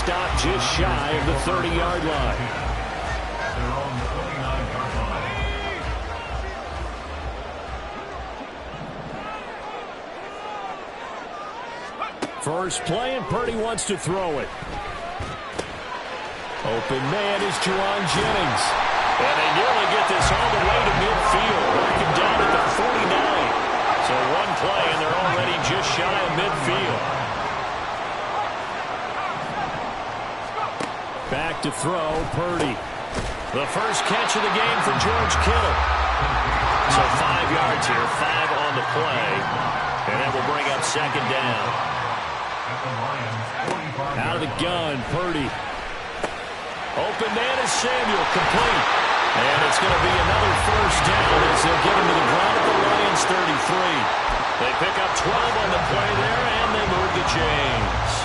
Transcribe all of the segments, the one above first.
stop just shy of the 30-yard line. First play, and Purdy wants to throw it. Open man is Jauan Jennings. And they nearly get this all the way to midfield. Working down at the 49. So one play, and they're already just shy of midfield. Back to throw, Purdy. The first catch of the game for George Kittle. So 5 yards here, 5 on the play. And that will bring up second down. Out of the gun, Purdy. Open man is Samuel, complete. And it's going to be another first down as they'll get him to the ground at the Lions 33. They pick up 12 on the play there, and they move to James.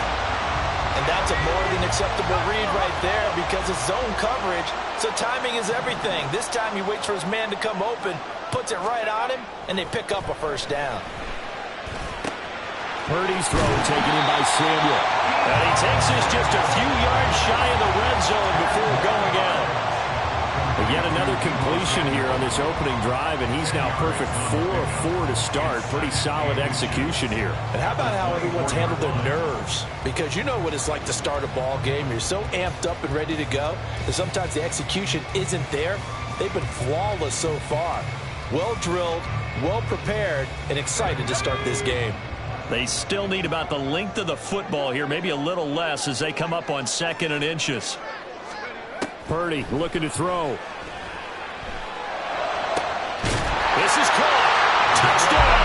And that's a more than acceptable read right there because it's zone coverage, so timing is everything. This time he waits for his man to come open, puts it right on him, and they pick up a first down. Purdy's throw taken in by Samuel. And he takes this just a few yards shy of the red zone before going out. But yet another completion here on this opening drive, and he's now perfect 4 of 4 to start. Pretty solid execution here. And how about how everyone's handled their nerves? Because you know what it's like to start a ball game. You're so amped up and ready to go that sometimes the execution isn't there. They've been flawless so far. Well drilled, well prepared, and excited to start this game. They still need about the length of the football here, maybe a little less as they come up on 2nd and inches. Purdy looking to throw. This is caught. Touchdown.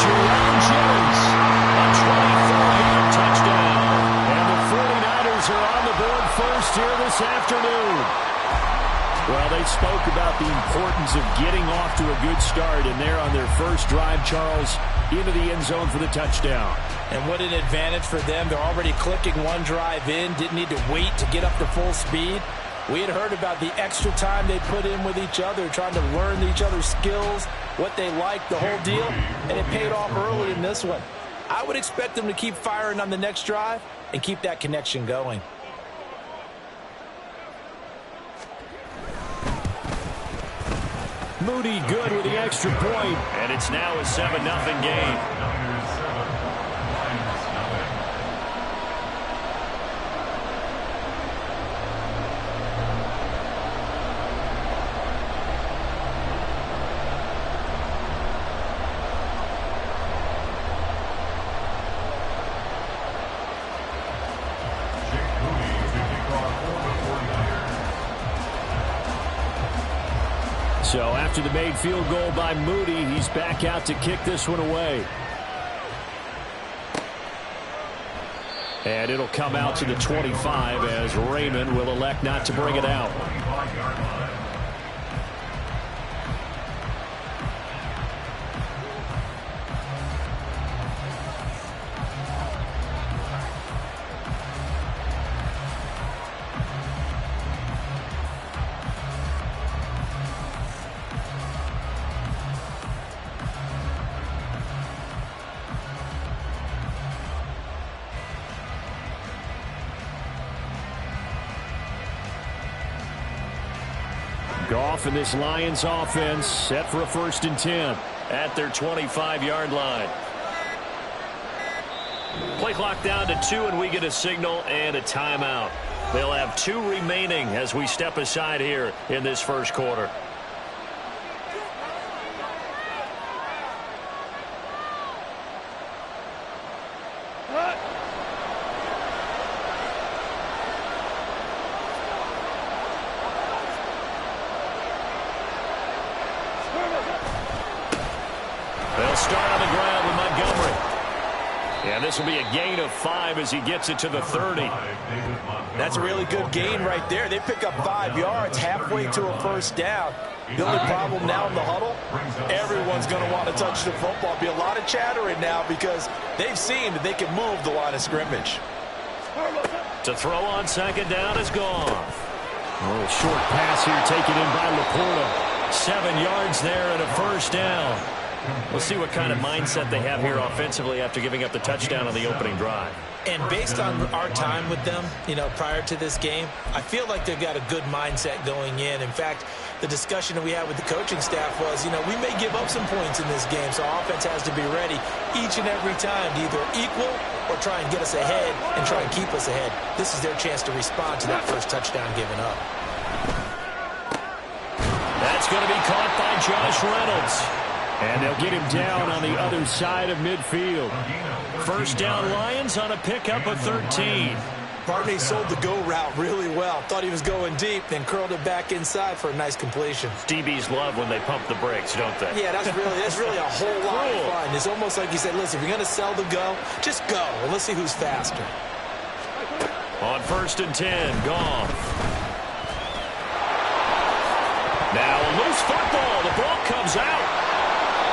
Jauan Jennings. A 24-yard touchdown. And the 49ers are on the board first here this afternoon. Well, they spoke about the importance of getting off to a good start, and they're on their first drive, Charles, into the end zone for the touchdown. And what an advantage for them. They're already clicking one drive in, didn't need to wait to get up to full speed. We had heard about the extra time they put in with each other, trying to learn each other's skills, what they like, the whole deal, and it paid off early in this one. I would expect them to keep firing on the next drive and keep that connection going. Moody good with the extra point, and it's now a 7-0 game. So after the made field goal by Moody, he's back out to kick this one away. And it'll come out to the 25 as Raymond will elect not to bring it out. Goff and this Lions offense set for a 1st and 10 at their 25-yard line. Play clock down to 2, and we get a signal and a timeout. They'll have 2 remaining as we step aside here in this first quarter. They'll start on the ground with Montgomery. And this will be a gain of 5 as he gets it to the 30. That's a really good gain right there. They pick up 5 yards halfway to a first down. The only problem now in the huddle, everyone's going to want to touch the football. Be a lot of chattering now because they've seen that they can move the line of scrimmage. To throw on 2nd down is gone. A little short pass here taken in by Laporta. 7 yards there and a first down. We'll see what kind of mindset they have here offensively after giving up the touchdown on the opening drive. And based on our time with them, prior to this game, I feel like they've got a good mindset going in. In fact, the discussion that we had with the coaching staff was, we may give up some points in this game, so our offense has to be ready each and every time to either equal or try and get us ahead and try and keep us ahead. This is their chance to respond to that first touchdown given up. That's going to be caught by Josh Reynolds. And they'll get him down on the other side of midfield. First down Lions on a pickup of 13. Barney sold the go route really well. Thought he was going deep, then curled it back inside for a nice completion. DBs love when they pump the brakes, don't they? Yeah, that's really a whole lot of fun. It's almost like you said, listen, if you're going to sell the go, just go, and let's see who's faster. On 1st and 10, Goff. Now a loose football. The ball comes out.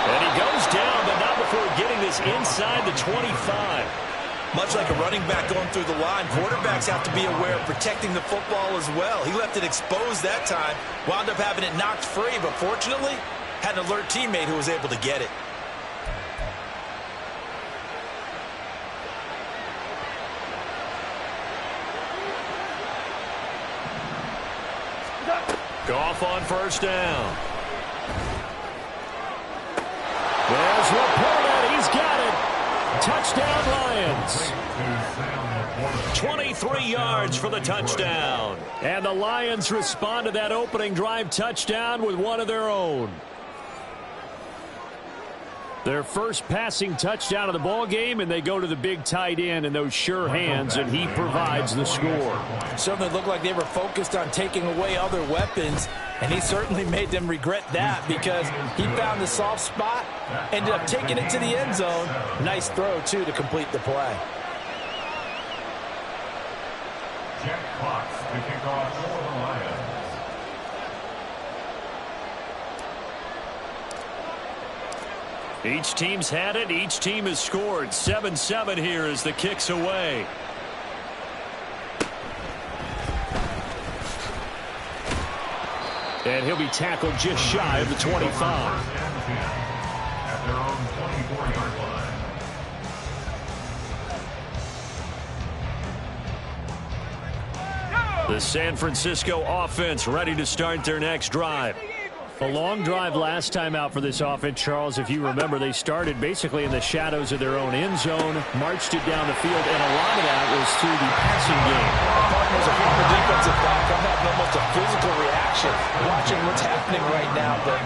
And he goes down, but not before getting this inside the 25. Much like a running back going through the line, quarterbacks have to be aware of protecting the football as well. He left it exposed that time, wound up having it knocked free, but fortunately, had an alert teammate who was able to get it. Goff on 1st down. There's Laporta. He's got it. Touchdown, Lions. 23 yards for the touchdown. And the Lions respond to that opening drive touchdown with one of their own. Their first passing touchdown of the ball game, and they go to the big tight end in those sure hands, and he provides the score. Certainly looked like they were focused on taking away other weapons, and he certainly made them regret that because he found the soft spot, ended up taking it to the end zone. Nice throw, too, to complete the play. Jack Fox to kick off for the Lions. Each team's had it. Each team has scored. 7-7 here as the kick's away. And he'll be tackled just shy of the 25. At their own 24-yard line. The San Francisco offense ready to start their next drive. A long drive last time out for this offense, Charles. If you remember, they started basically in the shadows of their own end zone, marched it down the field, and a lot of that was through the passing game. As a former defensive back, I'm having almost a physical reaction watching what's happening right now. But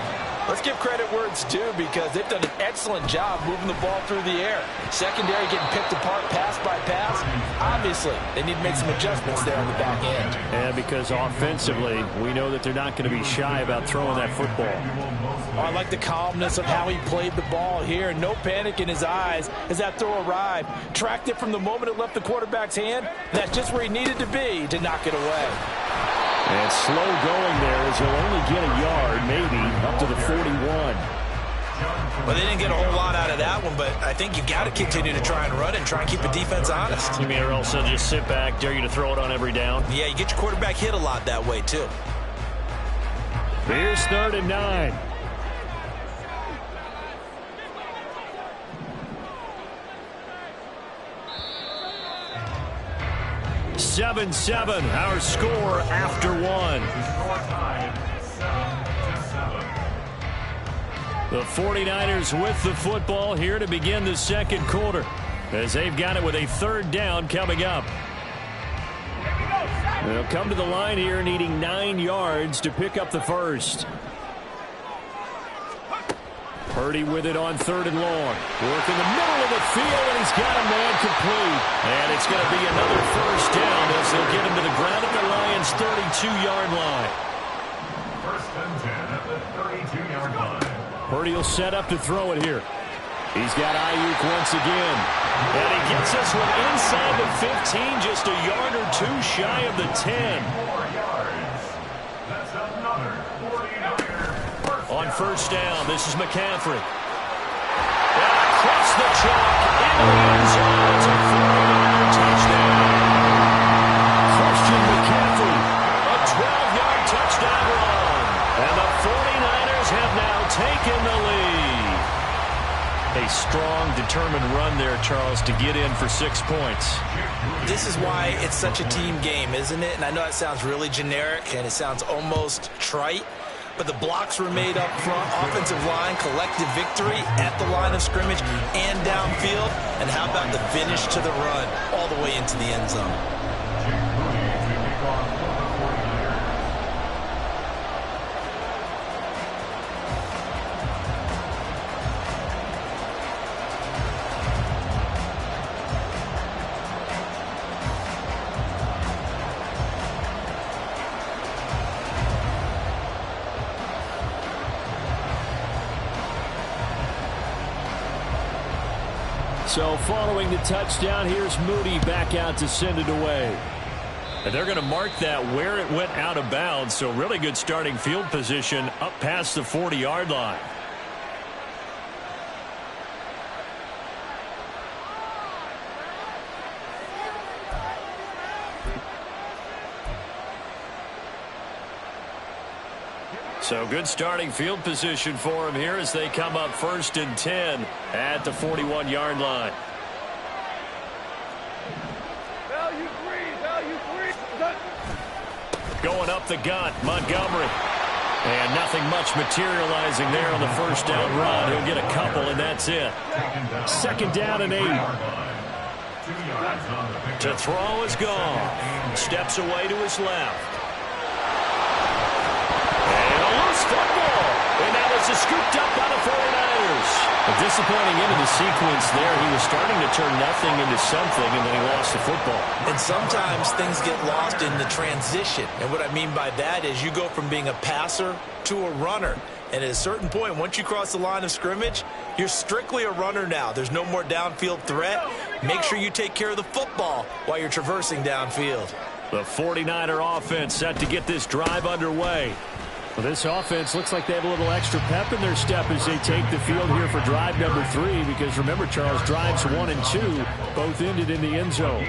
let's give credit where it's due because they've done an excellent job moving the ball through the air. Secondary getting picked apart pass by pass. Obviously, they need to make some adjustments there on the back end. And because offensively, we know that they're not going to be shy about throwing that football. Oh, I like the calmness of how he played the ball here. No panic in his eyes as that throw arrived. Tracked it from the moment it left the quarterback's hand. That's just where he needed to be to knock it away. And slow going there as he'll only get a yard, maybe, up to the 41. Well, they didn't get a whole lot out of that one, but I think you've got to continue to try and run and try and keep the defense honest. You mean or else they'll just sit back, dare you to throw it on every down? Yeah, you get your quarterback hit a lot that way, too. Here's 3rd and 9. (7-7) our score after one. The 49ers with the football here to begin the second quarter as they've got it with a 3rd down coming up. They'll come to the line here needing 9 yards to pick up the first. Purdy with it on 3rd and long. Work in the middle of the field, and he's got a man complete. And it's going to be another first down as they'll get him to the ground at the Lions' 32-yard line. 1st and 10 at the 32-yard line. Purdy will set up to throw it here. He's got Ayuk once again. And he gets this one inside the 15, just a yard or two shy of the 10. 4 yards. That's another 49er. On 1st down, this is McCaffrey. And across the chalk, into the end zone. It's a 49er touchdown. Christian McCaffrey, a 12-yard touchdown run. And the 49ers have now taken the lead. They strong, determined run there, Charles, to get in for 6 points. This is why it's such a team game, isn't it? And I know that sounds really generic and it sounds almost trite, but the blocks were made up front, offensive line, collective victory at the line of scrimmage and downfield. And how about the finish to the run all the way into the end zone? So following the touchdown, here's Moody back out to send it away. And they're going to mark that where it went out of bounds. So really good starting field position up past the 40-yard line. So good starting field position for him here as they come up 1st and 10 at the 41-yard line. Going up the gut, Montgomery. And nothing much materializing there on the first down run. He'll get a couple, and that's it. 2nd down and 8. To throw is gone. Steps away to his left. Football, and that was scooped up by the 49ers. A disappointing end of the sequence there. He was starting to turn nothing into something, and then he lost the football. And sometimes things get lost in the transition. And what I mean by that is you go from being a passer to a runner. And at a certain point, once you cross the line of scrimmage, you're strictly a runner now. There's no more downfield threat. Make sure you take care of the football while you're traversing downfield. The 49er offense set to get this drive underway. Well, this offense looks like they have a little extra pep in their step as they take the field here for drive number 3. Because remember, Charles, drives 1 and 2 both ended in the end zone.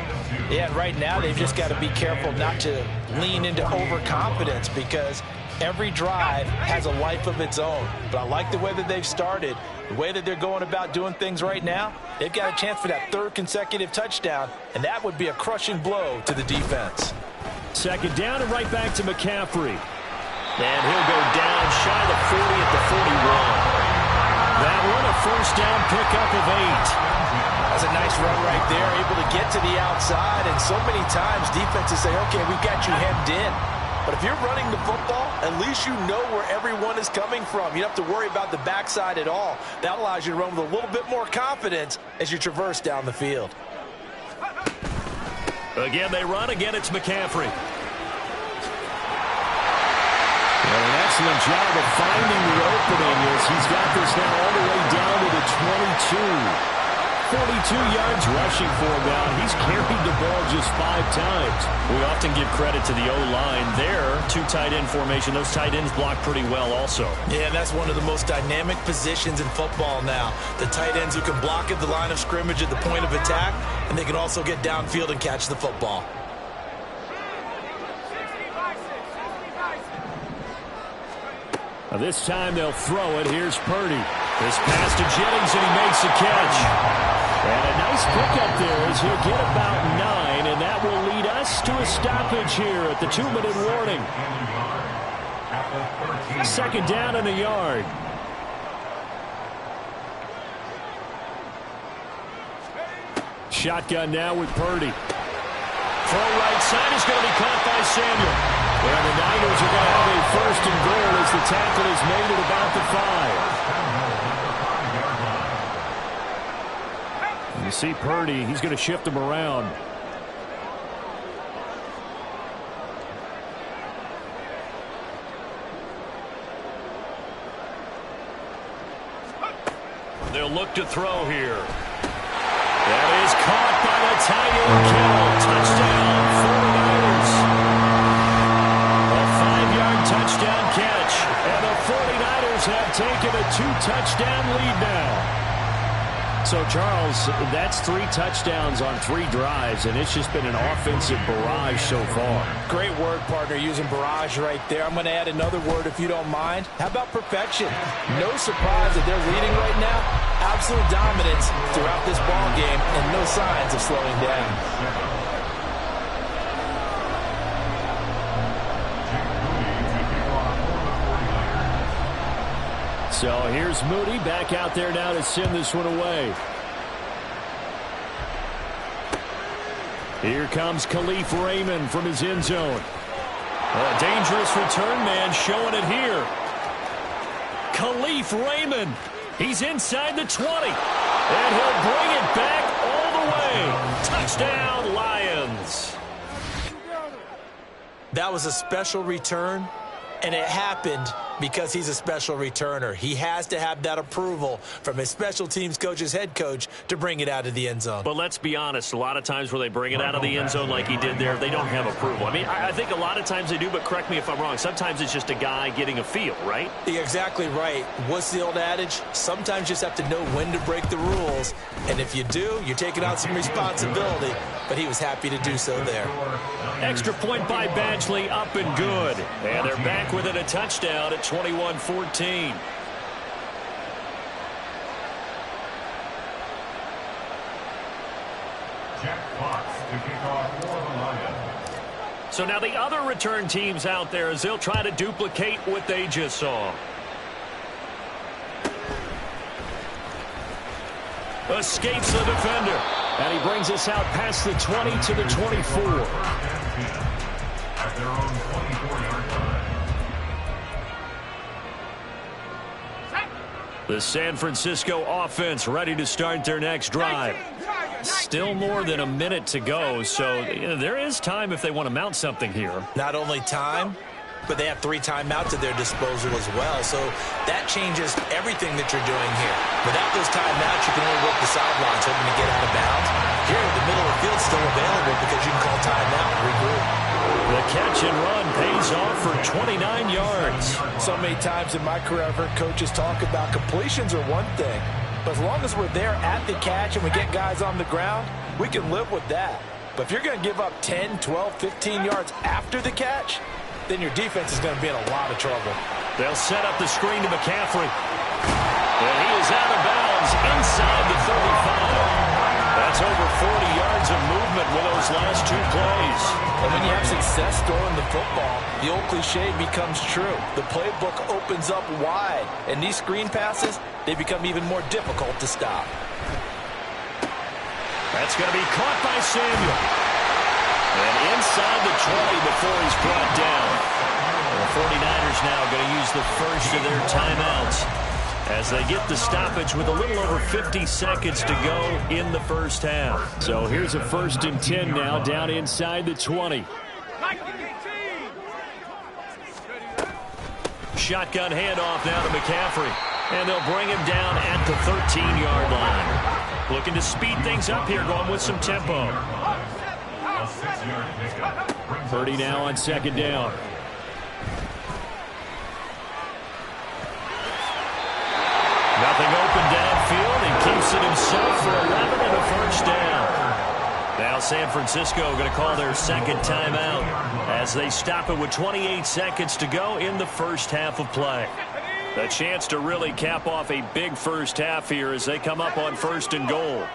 Yeah, right now they've just got to be careful not to lean into overconfidence because every drive has a life of its own. But I like the way that they've started, the way that they're going about doing things right now. They've got a chance for that 3rd consecutive touchdown, and that would be a crushing blow to the defense. 2nd down and right back to McCaffrey. And he'll go down shy of the 40 at the 41. That one a 1st down pickup of 8. That's a nice run right there, able to get to the outside. And so many times defenses say, okay, we've got you hemmed in. But if you're running the football, at least you know where everyone is coming from. You don't have to worry about the backside at all. That allows you to run with a little bit more confidence as you traverse down the field. Again, they run. Again, it's McCaffrey. And an excellent job of finding the opening as he's got this now all the way down to the 22. 42 yards rushing for him now. He's carried the ball just 5 times. We often give credit to the O-line there. 2 tight end formation. Those tight ends block pretty well also. Yeah, and that's one of the most dynamic positions in football now. The tight ends who can block at the line of scrimmage at the point of attack, and they can also get downfield and catch the football. Now this time they'll throw it. Here's Purdy. This pass to Jennings, and he makes the catch. And a nice pickup there as he'll get about 9, and that will lead us to a stoppage here at the 2-minute warning. 2nd down and a yard. Shotgun now with Purdy. Throw right side is going to be caught by Samuel. And the Niners are going to have a 1st and goal as the tackle is made at about the 5. You see Purdy, he's going to shift him around. They'll look to throw here. That is caught by the tight end, Kittle. Touchdown, 49ers. A 5-yard touchdown catch. And the 49ers have taken a 2-touchdown lead now. So, Charles, that's 3 touchdowns on 3 drives, and it's just been an offensive barrage so far. Great word, partner, using barrage right there. I'm going to add another word if you don't mind. How about perfection? No surprise that they're leading right now. Absolute dominance throughout this ball game and no signs of slowing down. So here's Moody back out there now to send this one away. Here comes Khalif Raymond from his end zone. A dangerous return man showing it here. Khalif Raymond. He's inside the 20. And he'll bring it back all the way. Touchdown, Lions. That was a special return, and it happened because he's a special returner. He has to have that approval from his special teams coach's head coach to bring it out of the end zone. But let's be honest, a lot of times where they bring it out of the end zone like he did there, they don't have approval. I mean, I think a lot of times they do, but correct me if I'm wrong. Sometimes it's just a guy getting a feel, right? You're exactly right. What's the old adage? Sometimes you just have to know when to break the rules. And if you do, you're taking on some responsibility. But he was happy to do so there. Extra point by Badgley, up and good. And they're back within a touchdown at 21-14. Jack Fox to kick off for the Lions. So now the other return teams out there as they'll try to duplicate what they just saw. Escapes the defender. And he brings us out past the 20 to the 24. At their own 24-yard line. The San Francisco offense ready to start their next drive. Still more than a minute to go, so there is time if they want to mount something here. Not only time, but they have 3 timeouts at their disposal as well. So that changes everything that you're doing here. Without those timeouts, you can only work the sidelines hoping to get out of bounds. Here, the middle of the field's still available because you can call timeout and regroup. The catch and run pays off for 29 yards. So many times in my career, I've heard coaches talk about completions are one thing. But as long as we're there at the catch and we get guys on the ground, we can live with that. But if you're going to give up 10, 12, 15 yards after the catch, then your defense is going to be in a lot of trouble. They'll set up the screen to McCaffrey. And he is out of bounds inside the 35. That's over 40 yards of movement with those last 2 plays. And when you have success throwing the football, the old cliche becomes true. The playbook opens up wide. And these screen passes, they become even more difficult to stop. That's going to be caught by Samuel. And inside the 20 before he's brought down. And the 49ers now going to use the first of their timeouts as they get the stoppage with a little over 50 seconds to go in the first half. So here's a 1st and 10 now down inside the 20. Shotgun handoff now to McCaffrey. And they'll bring him down at the 13-yard line. Looking to speed things up here, going with some tempo. Purdy now on 2nd down. Nothing open downfield, and keeps it himself for 11 and a 1st down. Now San Francisco going to call their 2nd timeout as they stop it with 28 seconds to go in the first half of play. A chance to really cap off a big first half here as they come up on 1st and goal.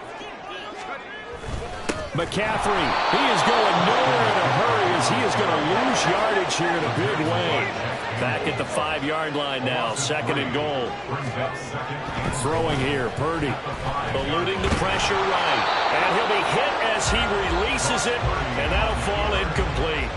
McCaffrey, he is going nowhere in a hurry as he is going to lose yardage here in a big way. Back at the 5-yard line now, 2nd and goal. Throwing here, Purdy, eluding the pressure right. And he'll be hit as he releases it, and that'll fall incomplete.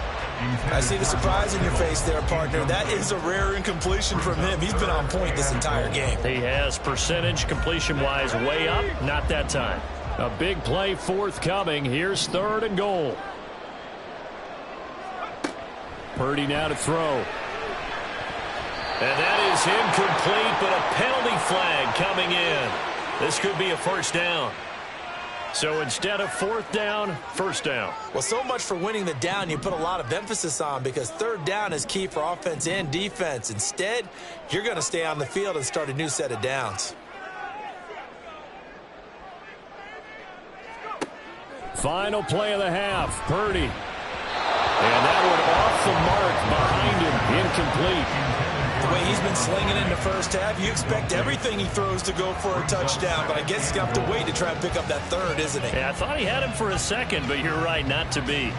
I see the surprise in your face there, partner. That is a rare incompletion from him. He's been on point this entire game. He has percentage completion-wise way up, not that time. A big play forthcoming. Here's 3rd and goal. Purdy now to throw. And that is incomplete, but a penalty flag coming in. This could be a 1st down. So instead of 4th down, 1st down. Well, so much for winning the down you put a lot of emphasis on because 3rd down is key for offense and defense. Instead, you're going to stay on the field and start a new set of downs. Final play of the half. Purdy. And that one off the mark behind him. Incomplete. The way he's been slinging in the first half, you expect everything he throws to go for a touchdown, but I guess he's going to have to wait to try and pick up that third, isn't he? Yeah, I thought he had him for a second, but you're right, not to be.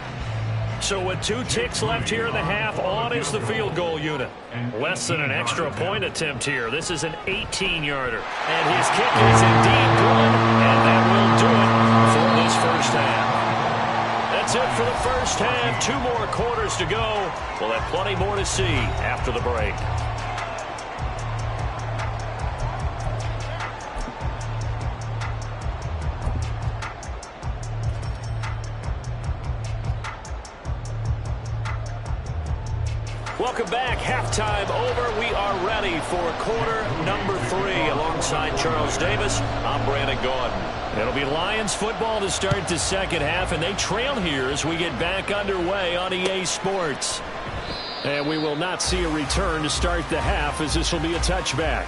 So with 2 ticks left here in the half, on is the field goal unit. Less than an extra point attempt here. This is an 18-yarder. And his kick is indeed good, and that will do it for this first half. That's it for the first half. 2 more quarters to go. We'll have plenty more to see after the break. Welcome back. Halftime over. We are ready for quarter number 3. Alongside Charles Davis, I'm Brandon Gaudin. It'll be Lions football to start the second half, and they trail here as we get back underway on EA Sports. And we will not see a return to start the half, as this will be a touchback.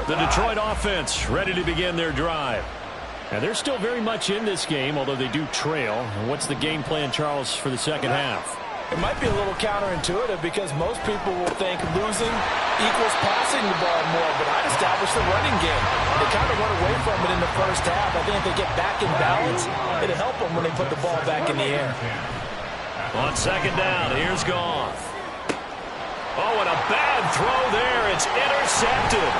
The Detroit offense ready to begin their drive. And they're still very much in this game, although they do trail. And what's the game plan, Charles, for the second half? It might be a little counterintuitive because most people will think losing equals passing the ball more, but I'd establish the running game. They kind of run away from it in the first half. I think if they get back in balance, it'll help them when they put the ball back in the air. On second down, here's Goff. Oh, and a bad throw there. It's intercepted.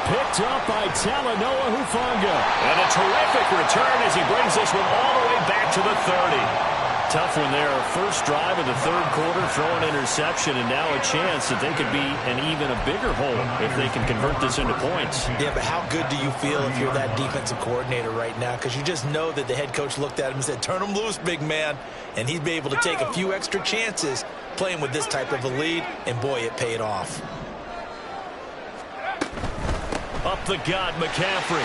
Picked up by Talanoa Hufanga. And a terrific return as he brings this one all the way back to the 30. Tough one there. First drive of the third quarter, throwing interception, and now a chance that they could be an even a bigger hole if they can convert this into points. Yeah, but how good do you feel if you're that defensive coordinator right now? Because you just know that the head coach looked at him and said, turn him loose, big man. And he'd be able to take a few extra chances playing with this type of a lead, and boy, it paid off. Up the gut, McCaffrey.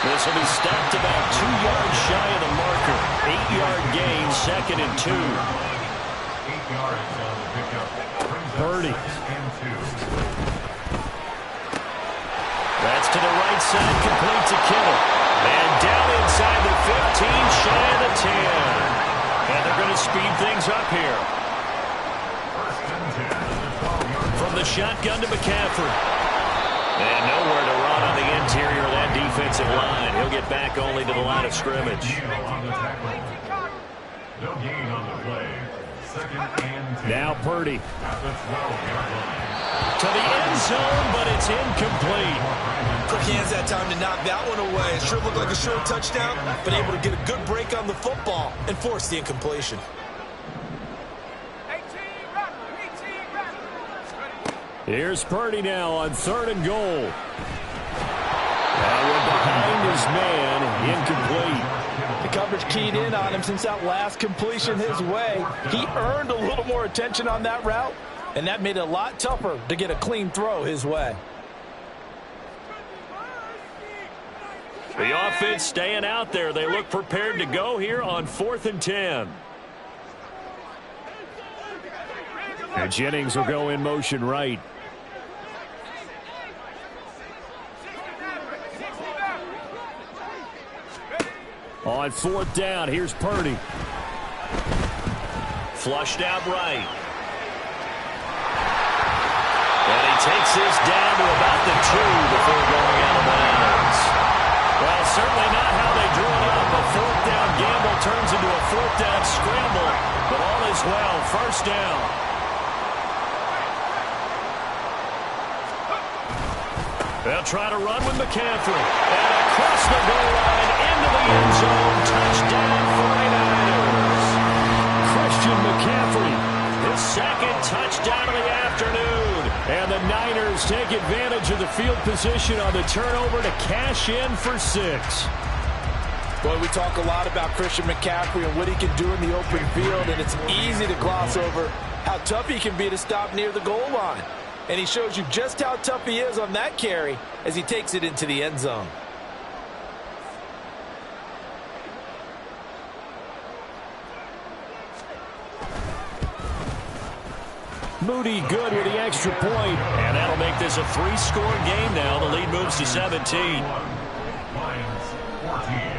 This will be stopped about 2 yards shy of the marker. 8-yard gain, 2nd and 2. 8 yards on the pickup. Purdy. That's to the right side, complete to Kittle. And down inside the 15, shy of the 10. And they're going to speed things up here. From the shotgun to McCaffrey. And nowhere to run on the interior of that defensive line. He'll get back only to the line of scrimmage. No gain on the play. 2nd and 10. Now Purdy. At the 12-yard line. To the end zone, but it's incomplete. Quick hands that time to knock that one away. It sure looked like a sure touchdown, but able to get a good break on the football and force the incompletion. Here's Purdy now on 3rd and goal. That one behind his man, incomplete. The coverage keyed in on him since that last completion his way. He earned a little more attention on that route, and that made it a lot tougher to get a clean throw his way. The offense staying out there. They look prepared to go here on 4th and 10. And Jennings will go in motion right. On 4th down, here's Purdy. Flushed out right. And he takes this down to about the 2 before going out of bounds. Well, certainly not how they drew it up. A 4th down gamble turns into a 4th down scramble. But all is well. First down. They'll try to run with McCaffrey. And across the goal line into the end zone. Touchdown 49ers. Christian McCaffrey, his 2nd touchdown of the afternoon. And the Niners take advantage of the field position on the turnover to cash in for 6. Boy, we talk a lot about Christian McCaffrey and what he can do in the open field, and it's easy to gloss over how tough he can be to stop near the goal line. And he shows you just how tough he is on that carry as he takes it into the end zone. Moody good with the extra point. And that'll that'll make this a 3-score game now. The lead moves to 17. Lions 14.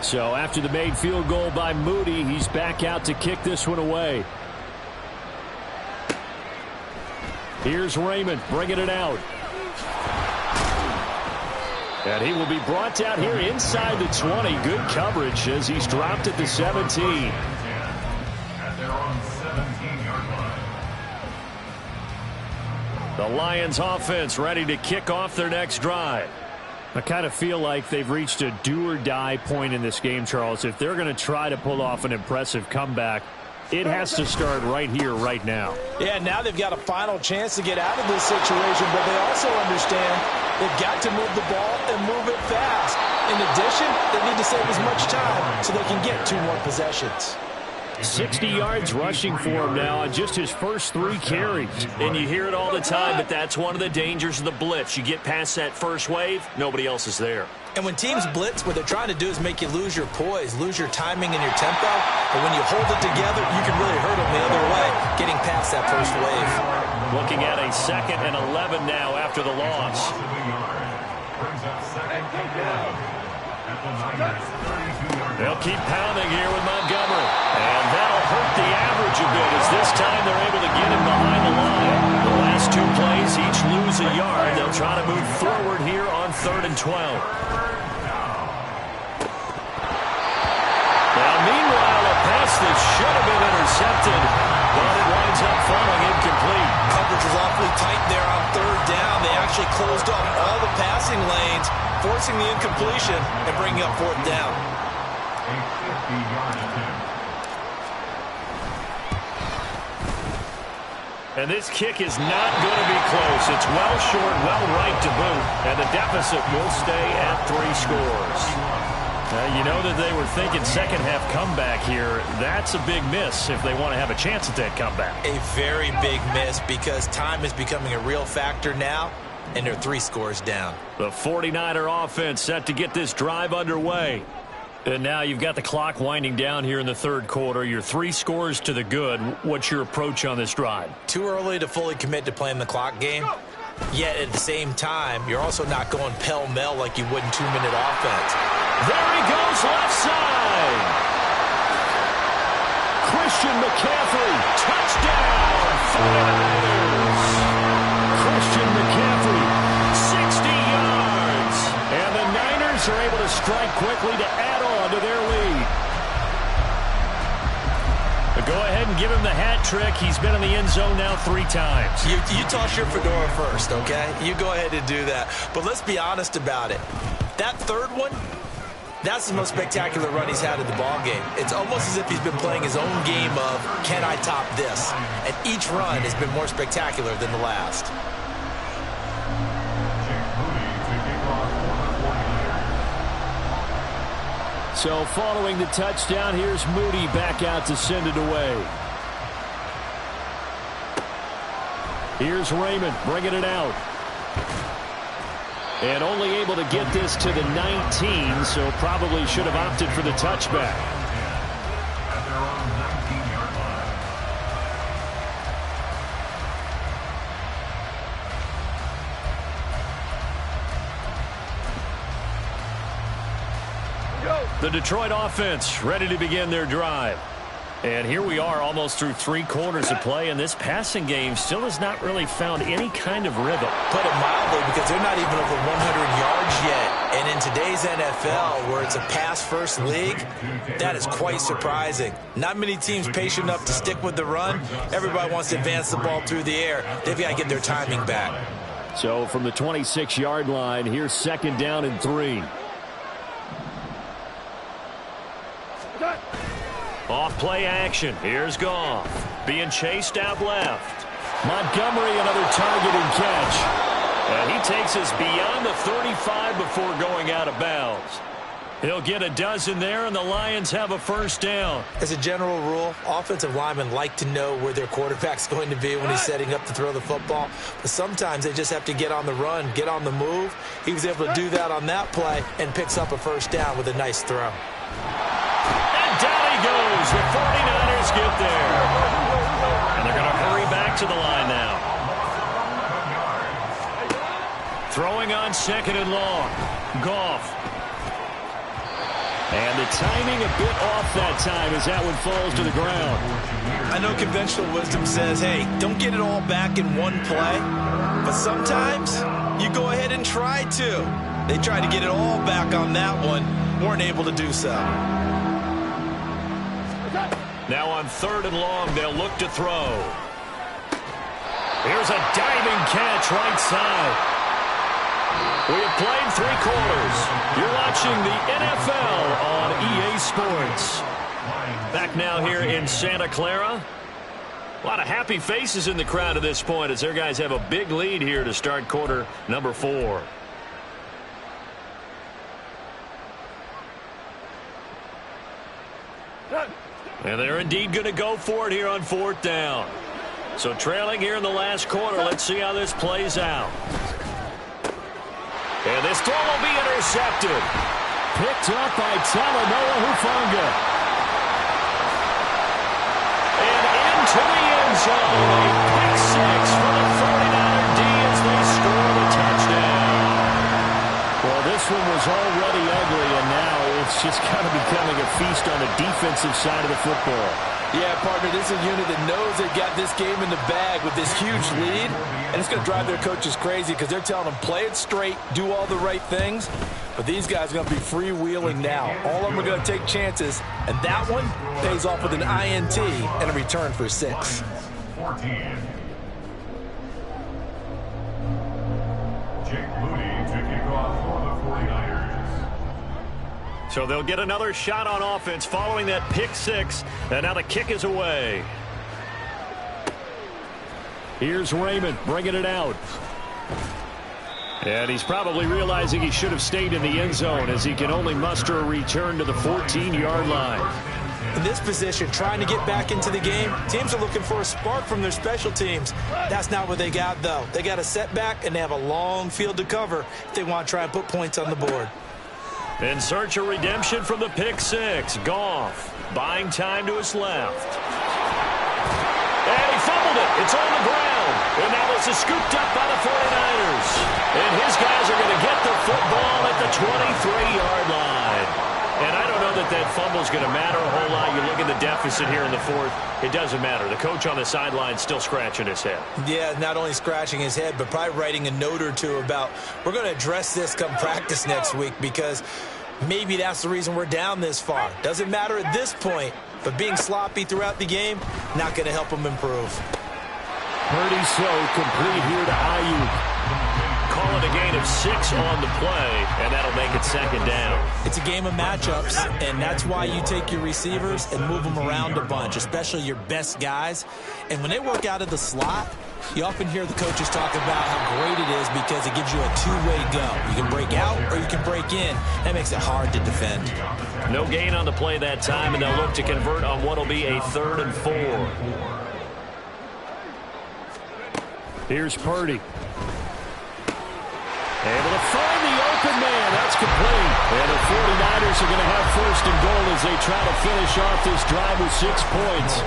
So after the made field goal by Moody, he's back out to kick this one away. Here's Raymond bringing it out. And he will be brought down here inside the 20. Good coverage as he's dropped at the 17. At their own 17-yard line. The Lions offense ready to kick off their next drive. I kind of feel like they've reached a do-or-die point in this game, Charles. If they're going to try to pull off an impressive comeback, it has to start right here, right now. Yeah, now they've got a final chance to get out of this situation, but they also understand they've got to move the ball and move it fast. In addition, they need to save as much time so they can get 2 more possessions. 60 yards rushing for him now on just his first 3 carries. And you hear it all the time, but that's one of the dangers of the blitz. You get past that first wave, nobody else is there. And when teams blitz, what they're trying to do is make you lose your poise, lose your timing and your tempo. But when you hold it together, you can really hurt them the other way, getting past that first wave. Looking at a 2nd and 11 now after the loss. Brings up 2nd and 11 at the Niners' 32-yard line. They'll keep pounding here with Montgomery. And that'll hurt the average a bit as this time they're able to get him behind the line. The last 2 plays each lose a yard. They'll try to move forward here on 3rd and 12. Now, meanwhile, a pass that should have been intercepted, but it winds up falling incomplete. Coverage was awfully tight there on 3rd down. They actually closed off all the passing lanes, forcing the incompletion and bringing up 4th down. A 50-yard attempt. And this kick is not going to be close. It's well short, well right to boot. And the deficit will stay at 3 scores. You know that they were thinking second-half comeback here. That's a big miss if they want to have a chance at that comeback. A very big miss because time is becoming a real factor now, and they're 3 scores down. The 49er offense set to get this drive underway. And now you've got the clock winding down here in the 3rd quarter. You're 3 scores to the good. What's your approach on this drive? Too early to fully commit to playing the clock game. Yet at the same time, you're also not going pell-mell like you would in 2-minute offense. There he goes left side. Christian McCaffrey, touchdown, 49ers. Christian McCaffrey, 60 yards. And the Niners are able to strike quickly to add on to their lead. Go ahead and give him the hat trick. He's been in the end zone now 3 times. You toss your fedora first, okay? You go ahead and do that. But let's be honest about it. That 3rd one, that's the most spectacular run he's had in the ballgame. It's almost as if he's been playing his own game of, can I top this? And each run has been more spectacular than the last. So following the touchdown, here's Moody back out to send it away. Here's Raymond bringing it out. And only able to get this to the 19, so probably should have opted for the touchback. At their own 19-yard line. The Detroit offense ready to begin their drive. And here we are almost through 3 quarters of play, and this passing game still has not really found any kind of rhythm. Put it mildly, because they're not even over 100 yards yet. And in today's NFL, where it's a pass-first league, that is quite surprising. Not many teams patient enough to stick with the run. Everybody wants to advance the ball through the air. They've got to get their timing back. So from the 26-yard line, here's 2nd down and 3. Off play action. Here's Goff. Being chased out left. Montgomery, another target and catch. And he takes us beyond the 35 before going out of bounds. He'll get a dozen there, and the Lions have a first down. As a general rule, offensive linemen like to know where their quarterback's going to be when he's setting up to throw the football. But sometimes they just have to get on the run, get on the move. He was able to do that on that play and picks up a first down with a nice throw. And down he goes. The 49ers get there. And they're going to hurry back to the line now. Throwing on second and long. Goff. And the timing a bit off that time as that one falls to the ground. I know conventional wisdom says, hey, don't get it all back in one play. But sometimes you go ahead and try to. They tried to get it all back on that one. Weren't able to do so. Now on third and long, they'll look to throw. Here's a diving catch right side. We have played 3 quarters. You're watching the NFL on EA Sports. Back now here in Santa Clara. A lot of happy faces in the crowd at this point as their guys have a big lead here to start quarter number 4. And they're indeed going to go for it here on 4th down. So trailing here in the last quarter. Let's see how this plays out. And this throw will be intercepted. Picked up by Talanoa Hufanga. And into the end zone. A pick 6 for the 49er D as they score the touchdown. Well, this one was already ugly, and now it's just kind of becoming a feast on the defensive side of the football. Yeah, partner, this is a unit that knows they got this game in the bag with this huge lead, and it's going to drive their coaches crazy because they're telling them play it straight, do all the right things, but these guys are going to be freewheeling now. All of them are going to take chances, and that one pays off with an INT and a return for 6. 14. Jake Moody to kick off for the 49ers. So they'll get another shot on offense following that pick 6. And now the kick is away. Here's Raymond bringing it out. And he's probably realizing he should have stayed in the end zone as he can only muster a return to the 14-yard line. In this position, trying to get back into the game, teams are looking for a spark from their special teams. That's not what they got, though. They got a setback, and they have a long field to cover if they want to try and put points on the board. In search of redemption from the pick 6. Goff buying time to his left. And he fumbled it. It's on the ground. And now this is scooped up by the 49ers. And his guys are going to get the football at the 23-yard line. And I don't know that that fumble is going to matter a whole lot. You look at the deficit here in the 4th. It doesn't matter. The coach on the sideline still scratching his head. Yeah, not only scratching his head, but probably writing a note or two about we're going to address this come practice next week because maybe that's the reason we're down this far. Doesn't matter at this point, but being sloppy throughout the game, not going to help them improve. Purdy so complete here to Ayuk. Call it a gain of 6 on the play, and that'll make it second down. It's a game of matchups, and that's why you take your receivers and move them around a bunch, especially your best guys. And when they work out of the slot, you often hear the coaches talk about how great it is because it gives you a two-way go. You can break out or you can break in. That makes it hard to defend. No gain on the play that time, and they'll look to convert on what will be a 3rd and 4. Here's Purdy. Able to find the open man. That's complete. And the 49ers are going to have 1st and goal as they try to finish off this drive with 6 points.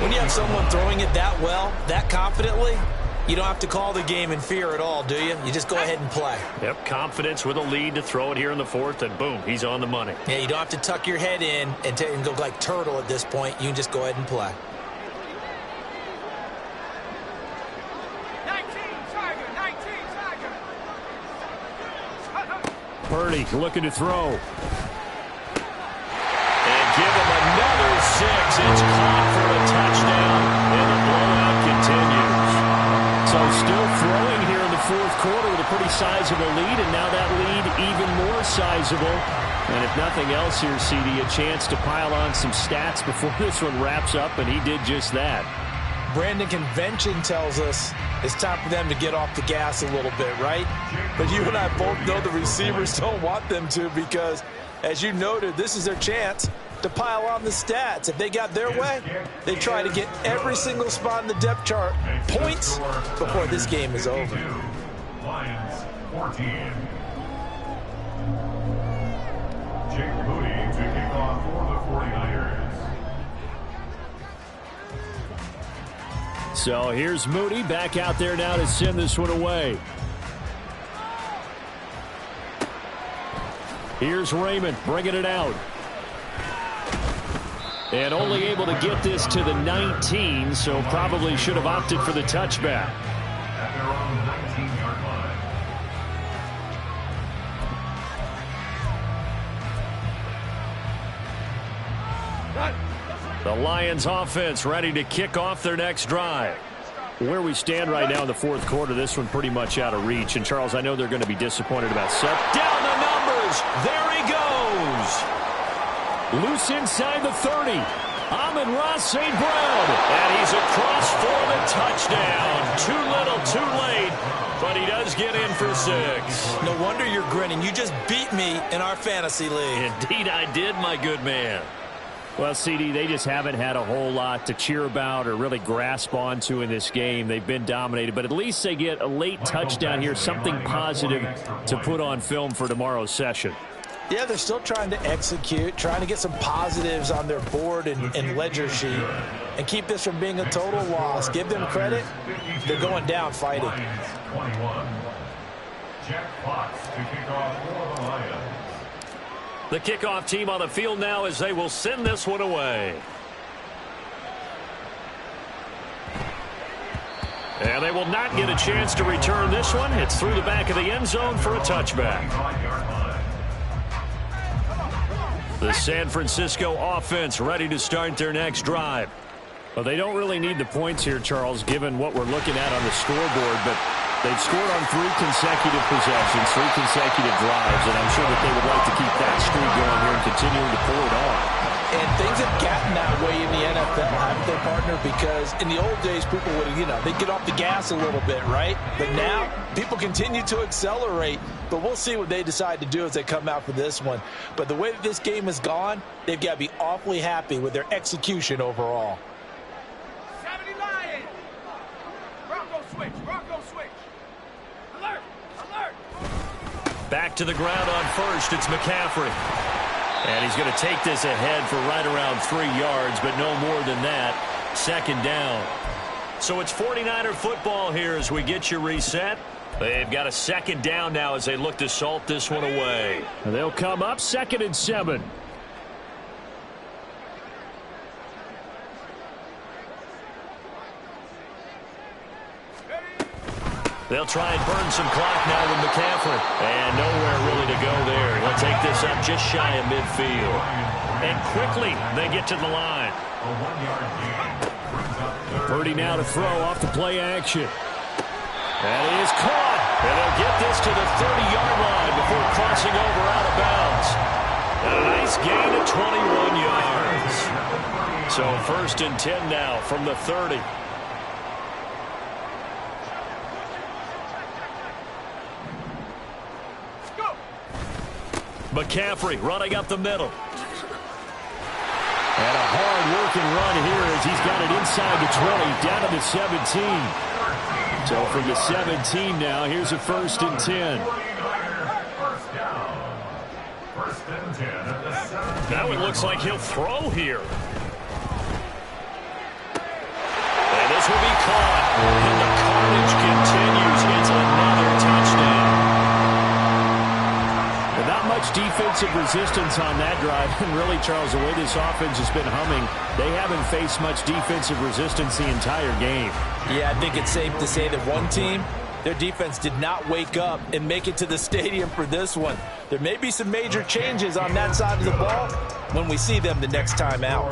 When you have someone throwing it that well, that confidently, you don't have to call the game in fear at all, do you? You just go ahead and play. Yep, confidence with a lead to throw it here in the 4th, and boom, he's on the money. Yeah, you don't have to tuck your head in and go like turtle at this point. You can just go ahead and play. Purdy looking to throw. And give him another 6. It's caught for a touchdown, and the blowout continues. So still throwing here in the 4th quarter with a pretty sizable lead, and now that lead even more sizable. And if nothing else here, CD, a chance to pile on some stats before this one wraps up, and he did just that. Brandon, convention tells us it's time for them to get off the gas a little bit, right? But you and I both know the receivers don't want them to because As you noted, this is their chance to pile on the stats. If they got their way, they try to get every single spot in the depth chart points before this game is over. Lions 14. Jake Moody to kick off for the 49ers. So here's Moody back out there now to send this one away. Here's Raymond bringing it out. And only able to get this to the 19, so probably should have opted for the touchback. At their own 19-yard line. The Lions offense ready to kick off their next drive. Where we stand right now in the fourth quarter, this one pretty much out of reach. And, Charles, I know they're going to be disappointed about Seth. Down the numbers. There he goes. Loose inside the 30. Amon-Ra St. Brown. And he's across for the touchdown. Too little, too late. But he does get in for 6. No wonder you're grinning. You just beat me in our fantasy league. Indeed I did, my good man. Well, CD, they just haven't had a whole lot to cheer about or really grasp onto in this game. They've been dominated, but at least they get a late touchdown here, something positive to put on film for tomorrow's session. Yeah, they're still trying to execute, trying to get some positives on their board and ledger sheet and keep this from being a total loss. Give them credit. They're going down fighting. 21. Jack Fox to kick off for the Lions. The kickoff team on the field now as they will send this one away. And they will not get a chance to return this one. It's through the back of the end zone for a touchback. The San Francisco offense ready to start their next drive. Well, they don't really need the points here, Charles, given what we're looking at on the scoreboard, but they've scored on 3 consecutive possessions, 3 consecutive drives, and I'm sure that they would like to keep that streak going here and continuing to pull it on. And things have gotten that way in the NFL, haven't they, partner? Because in the old days, people would, they'd get off the gas a little bit, right? But now, people continue to accelerate. But we'll see what they decide to do as they come out for this one. But the way that this game has gone, they've got to be awfully happy with their execution overall. 70 Lions! Bronco switch, Bronco switch. Alert, alert! Back to the ground on first, it's McCaffrey. And he's going to take this ahead for right around 3 yards, but no more than that. Second down. So it's 49er football here as we get you reset. They've got a second down now as they look to salt this one away. And they'll come up 2nd and 7. They'll try and burn some clock now with McCaffrey. And nowhere really to go there. He'll take this up just shy of midfield. And quickly they get to the line. Purdy now to throw off the play action. And he is caught. And they'll get this to the 30-yard line before crossing over out of bounds. And a nice gain of 21 yards. So 1st and 10 now from the 30. McCaffrey running up the middle. And a hard-working run here as he's got it inside the 20, down to the 17. So from the 17 now, here's a 1st and 10. Now it looks like he'll throw here. And this will be caught. And the carnage continues. It's another touchdown. Not much defensive resistance on that drive. And really, Charles, the way this offense has been humming, they haven't faced much defensive resistance the entire game. Yeah, I think it's safe to say that one team, their defense did not wake up and make it to the stadium for this one. There may be some major changes on that side of the ball when we see them the next time out.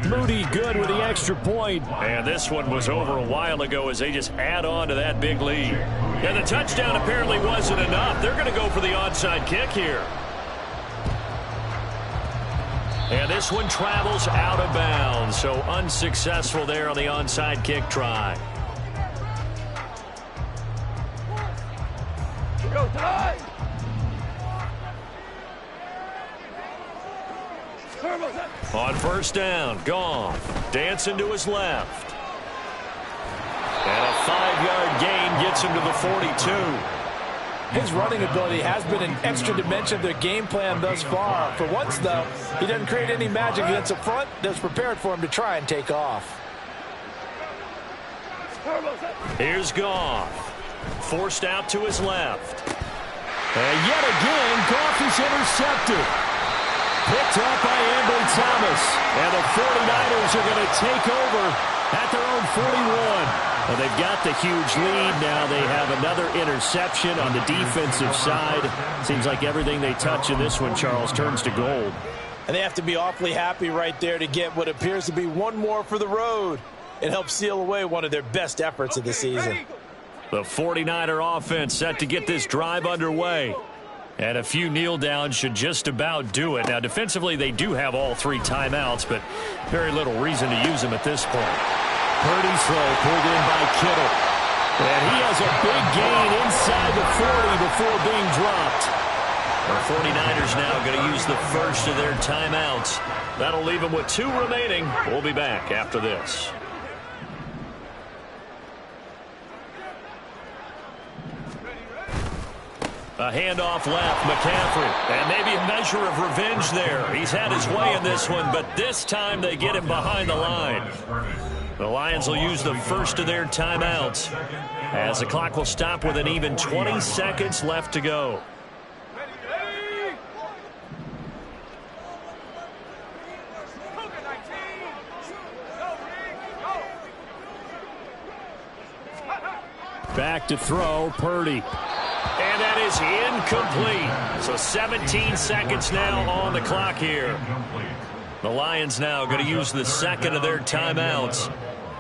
Moody good with the extra point. And this one was over a while ago as they just add on to that big lead. And the touchdown apparently wasn't enough. They're going to go for the onside kick here. And this one travels out of bounds. So unsuccessful there on the onside kick try. Go tonight! On first down, Goff dancing to his left. And a 5-yard gain gets him to the 42. His running ability has been an extra dimension of their game plan thus far. For once, though, he doesn't create any magic against the front that's prepared for him to try and take off. Here's Goff. Forced out to his left. And yet again, Goff is intercepted. Picked up by Ambry Thomas. And the 49ers are going to take over at their own 41. Well, they've got the huge lead. Now they have another interception on the defensive side. Seems like everything they touch in this one, Charles, turns to gold. And they have to be awfully happy right there to get what appears to be one more for the road. It helps seal away one of their best efforts of the season. The 49er offense set to get this drive underway. And a few kneel downs should just about do it. Now, defensively, they do have all 3 timeouts, but very little reason to use them at this point. Purdy's throw pulled in by Kittle. And he has a big gain inside the 40 before being dropped. The 49ers now going to use the first of their timeouts. That'll leave them with 2 remaining. We'll be back after this. A handoff left, McCaffrey. And maybe a measure of revenge there. He's had his way in this one, but this time they get him behind the line. The Lions will use the first of their timeouts as the clock will stop with an even 20 seconds left to go. Back to throw, Purdy. And that is incomplete. So 17 seconds now on the clock here. The Lions now going to use the second of their timeouts.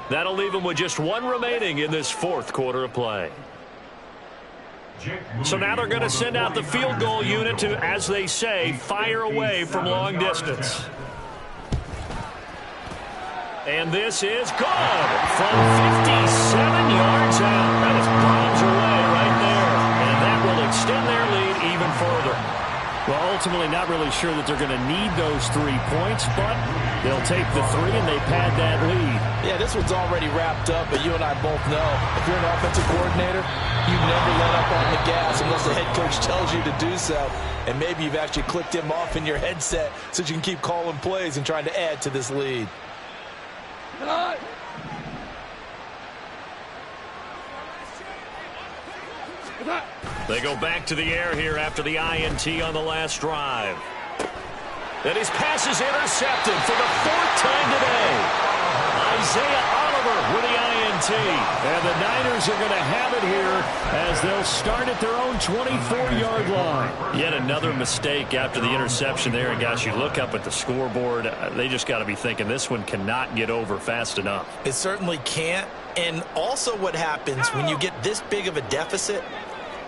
That'll leave them with just 1 remaining in this 4th quarter of play. So now they're going to send out the field goal unit to, as they say, fire away from long distance. And this is good from 57 yards out. That is bombs away right there. And that will extend their lead even further. Well, ultimately not really sure that they're going to need those 3 points, but they'll take the 3 and they pad that lead. Yeah, this one's already wrapped up, but you and I both know if you're an offensive coordinator, you never let up on the gas unless the head coach tells you to do so. And maybe you've actually clicked him off in your headset so you can keep calling plays and trying to add to this lead. They go back to the air here after the INT on the last drive. And his pass is intercepted for the 4th time today. Isaiah Oliver with the INT. And the Niners are going to have it here as they'll start at their own 24-yard line. Yet another mistake after the interception there. And, guys, you look up at the scoreboard, they just got to be thinking this one cannot get over fast enough. It certainly can't. And also what happens when you get this big of a deficit,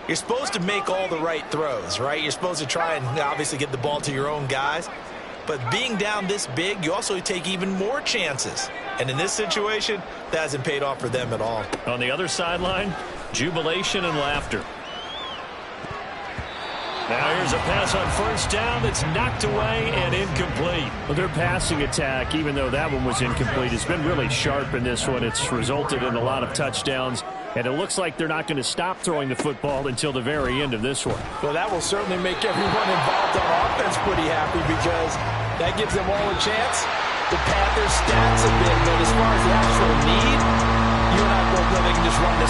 you're supposed to make all the right throws, right? You're supposed to try and obviously get the ball to your own guys. But being down this big, you also take even more chances. And in this situation, that hasn't paid off for them at all. On the other sideline, jubilation and laughter. Now here's a pass on first down that's knocked away and incomplete. Well, their passing attack, even though that one was incomplete, has been really sharp in this one. It's resulted in a lot of touchdowns, and it looks like they're not going to stop throwing the football until the very end of this one. Well, that will certainly make everyone involved on offense pretty happy because that gives them all a chance to pad their stats a bit. But as far as the actual need, you and I both know they can just run this